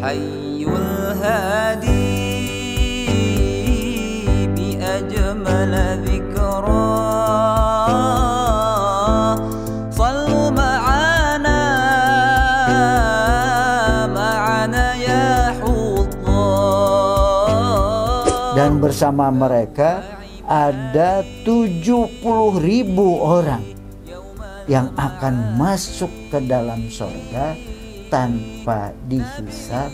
hayyul hadi bi ajmal dzikra sallu ma'ana ya hudza. Dan bersama mereka ada 70.000 orang yang akan masuk ke dalam surga tanpa dihisab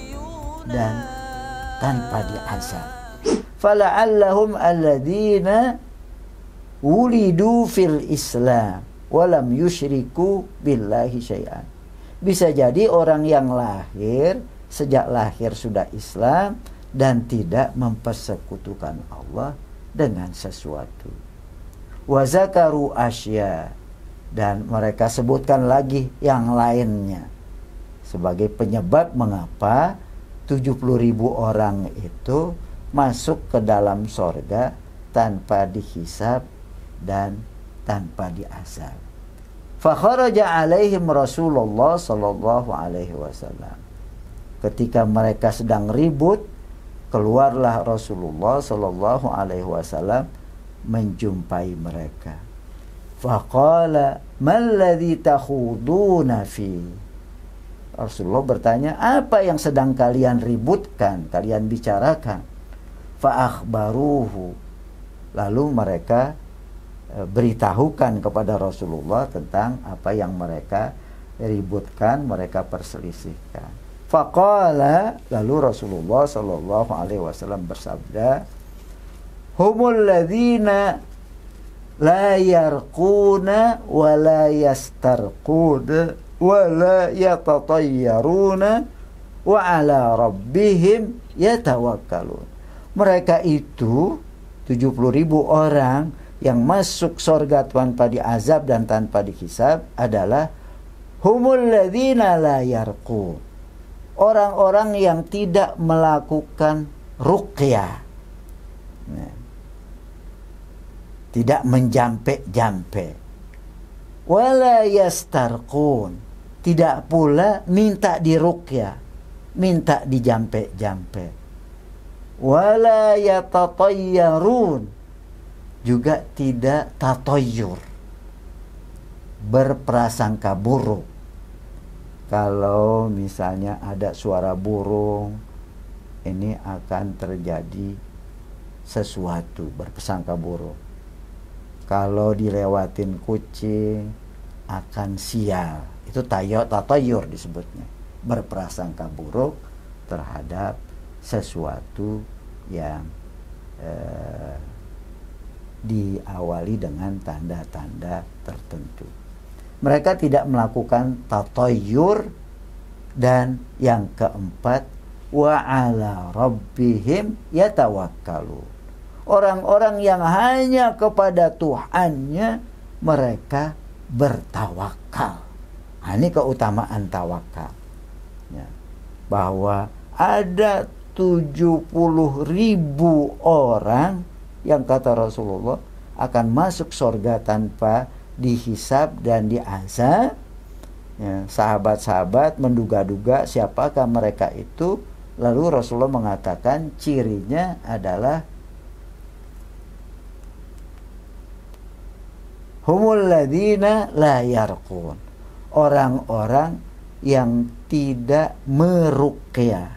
dan tanpa diazab. Fala'allahum alladzina wulidu fil Islam walam yusyriku billahi syai'an. Bisa jadi orang yang lahir, sejak lahir sudah Islam dan tidak mempersekutukan Allah dengan sesuatu. Wa zakaru asya, dan mereka sebutkan lagi yang lainnya sebagai penyebab mengapa 70.000 orang itu masuk ke dalam sorga tanpa dihisab dan tanpa diazab. Fa kharaja alaihim Rasulullah sallallahu alaihi wasallam. Ketika mereka sedang ribut, keluarlah Rasulullah sallallahu alaihi wasallam menjumpai mereka. Faqala malladzi takhuduna fi. Rasulullah bertanya, apa yang sedang kalian ributkan, kalian bicarakan? Fa akhbaruhu. Lalu mereka beritahukan kepada Rasulullah tentang apa yang mereka ributkan, mereka perselisihkan. Faqala, lalu Rasulullah sallallahu alaihi wasallam bersabda, humul ladzina la yarquna wa la yastarquna wa la yatatayyaruna wa ala rabbihim yatawakkalun. Mereka itu 70.000 orang yang masuk surga tanpa diazab dan tanpa dihisab adalah humul ladzina la yarqun, orang-orang yang tidak melakukan ruqyah, tidak menjampe-jampe, wala yastarqun, tidak pula minta diruqyah, minta dijampe-jampe, wala yatatayyarun, juga tidak tatoyur, berprasangka buruk. Kalau misalnya ada suara burung, ini akan terjadi sesuatu, berprasangka buruk. Kalau dilewatin kucing, akan sial. Itu tatoyur disebutnya, berprasangka buruk terhadap sesuatu yang diawali dengan tanda-tanda tertentu. Mereka tidak melakukan tatoyur. Dan yang keempat, wa ala rabbihim yatawakkalun, orang-orang yang hanya kepada Tuhannya mereka bertawakal. Ini keutamaan tawakal ya, bahwa ada 70.000 orang yang kata Rasulullah akan masuk surga tanpa dihisab dan diazab. Ya, sahabat-sahabat menduga-duga siapakah mereka itu. Lalu Rasulullah mengatakan cirinya adalah humul ladzina la yarqun, orang-orang yang tidak meruqyah,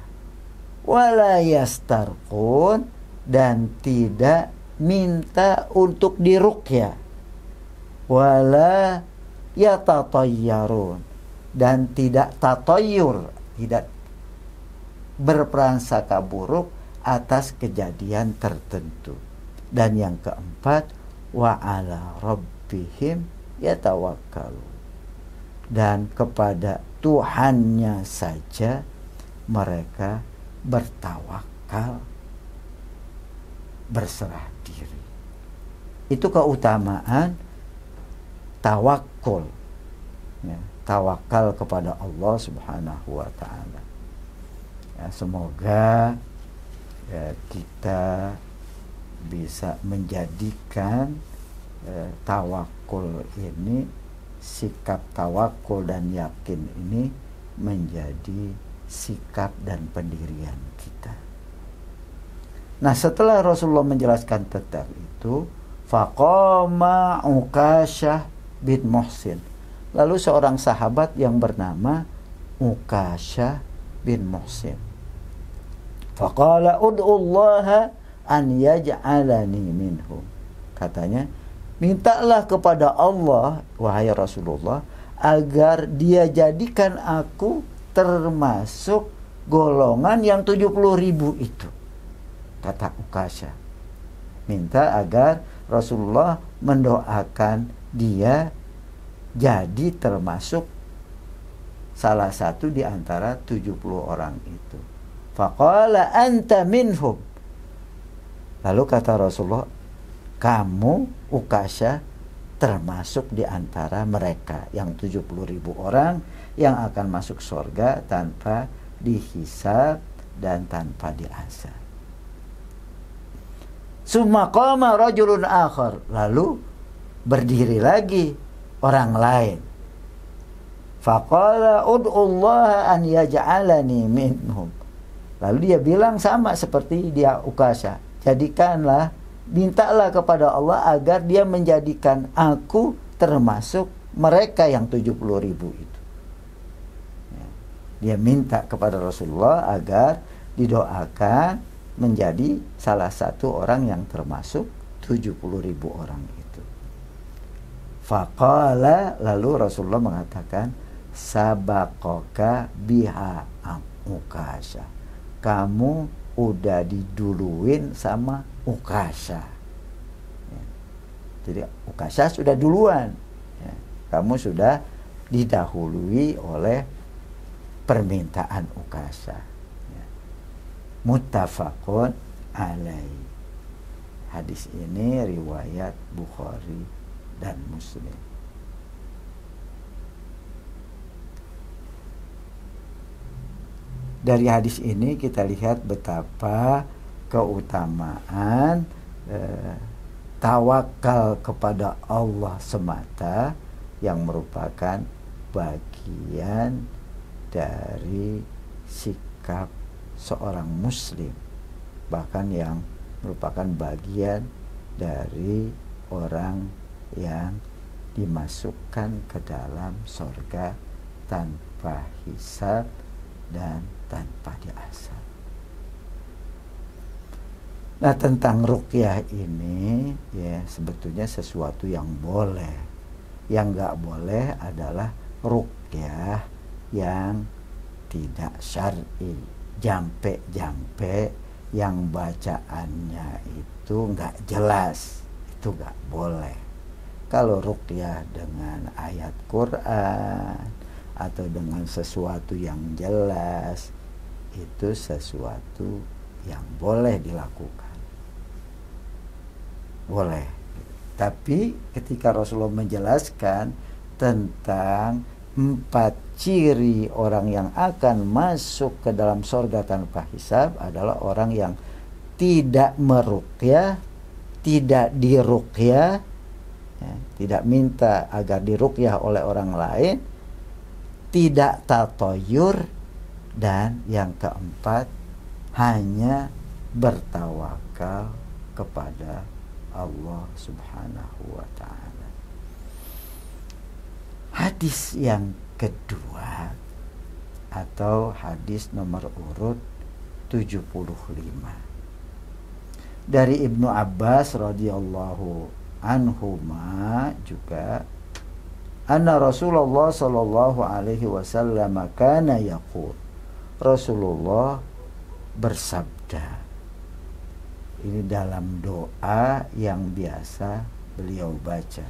wala yastarqun, dan tidak minta untuk diruqyah, wala yatatayyarun, dan tidak tatoyur, tidak berprasangka buruk atas kejadian tertentu. Dan yang keempat, wa ala rabbihim yatawakkalun, dan kepada Tuhannya saja mereka bertawakal, berserah diri. Itu keutamaan tawakul ya, tawakal kepada Allah Subhanahu wa ta'ala ya, semoga ya, kita bisa menjadikan tawakul ini, sikap tawakul dan yakin ini menjadi sikap dan pendirian kita. Nah, setelah Rasulullah menjelaskan tentang itu, faqama Ukasyah bin Muhsin. Lalu seorang sahabat yang bernama Ukasyah bin Muhsin. Faqala ud'ullaha an yaj'alani minhum. Katanya, mintalah kepada Allah, wahai Rasulullah, agar dia jadikan aku termasuk golongan yang 70.000 itu. Kata Ukasyah, minta agar Rasulullah mendoakan dia jadi termasuk salah satu di antara 70 orang itu. Faqala anta minhum. Lalu kata Rasulullah, kamu Ukasyah termasuk di antara mereka yang 70.000 orang yang akan masuk surga tanpa dihisab dan tanpa diazab. Summa qama rajulun akhar. Lalu berdiri lagi orang lain. Faqala ud'ullaha an yaj'alani minhum. Lalu dia bilang sama seperti dia Ukasyah. Jadikanlah, mintalah kepada Allah agar dia menjadikan aku termasuk mereka yang 70.000 itu. Dia minta kepada Rasulullah agar didoakan menjadi salah satu orang yang termasuk 70.000 orang itu. Faqala, lalu Rasulullah mengatakan, sabaqaka biha Ukasyah. Kamu udah diduluin sama Ukasyah. Jadi Ukasyah sudah duluan. Kamu sudah didahului oleh permintaan Ukasyah. Muttafaqun alaih. Hadis ini riwayat Bukhari dan Muslim. Dari hadis ini kita lihat betapa keutamaan tawakal kepada Allah semata yang merupakan bagian dari sikap seorang muslim, bahkan yang merupakan bagian dari orang yang dimasukkan ke dalam surga tanpa hisab dan tanpa diazab. Nah, tentang ruqyah ini ya sebetulnya sesuatu yang boleh. Yang nggak boleh adalah ruqyah yang tidak syar'i. Jampe-jampe yang bacaannya itu nggak jelas, itu nggak boleh. Kalau ruqyah dengan ayat Quran atau dengan sesuatu yang jelas, itu sesuatu yang boleh dilakukan, boleh. Tapi ketika Rasulullah menjelaskan tentang 4 ciri orang yang akan masuk ke dalam surga tanpa hisab adalah orang yang tidak meruqyah, tidak diruqyah, ya, tidak minta agar diruqyah oleh orang lain, tidak tatoyur, dan yang keempat hanya bertawakal kepada Allah Subhanahu wa ta'ala. Hadis yang kedua atau hadis nomor urut 75 dari Ibnu Abbas radhiyallahu anhuma juga, anna Rasulullah sallallahu alaihi wasallam kana yaqul, Rasulullah bersabda, ini dalam doa yang biasa beliau baca,